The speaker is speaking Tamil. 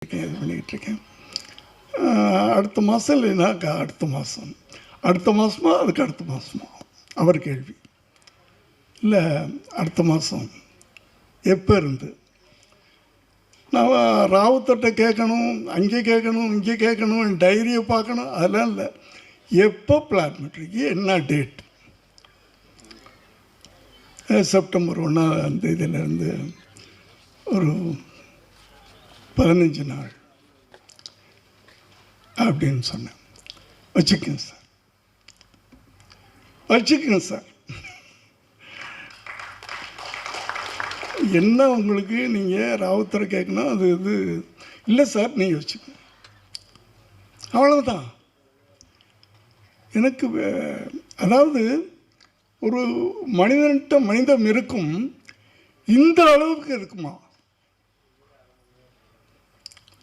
இது பண்ணிக்கிட்டுருக்கேன். அடுத்த மாதம் இல்லைனாக்கா அடுத்த மாதமா அதுக்கு அடுத்த மாதமா அவர் கேள்வி இல்லை, அடுத்த மாதம் எப்போ இருந்து நான் ராவுத்தட்டை கேட்கணும், அங்கே கேட்கணும், இங்கே கேட்கணும், டைரியை பார்க்கணும், அதெல்லாம் இல்லை. எப்போ பிளான் பண்ணுறீங்க, என்ன டேட்? செப்டம்பர் 1ஆம் தேதியிலேருந்து ஒரு 15 நாள் அப்படின்னு சொன்னேன். வச்சுக்கோங்க சார். என்ன உங்களுக்கு நீங்கள் ராவுத்தரை கேட்கணும், அது இது இல்லை சார், நீங்கள் வச்சுக்கோங்க, அவ்வளவுதான். எனக்கு அதாவது ஒரு மனிதன்கிட்ட மனிதம் இருக்கும், இந்த அளவுக்கு இருக்குமா?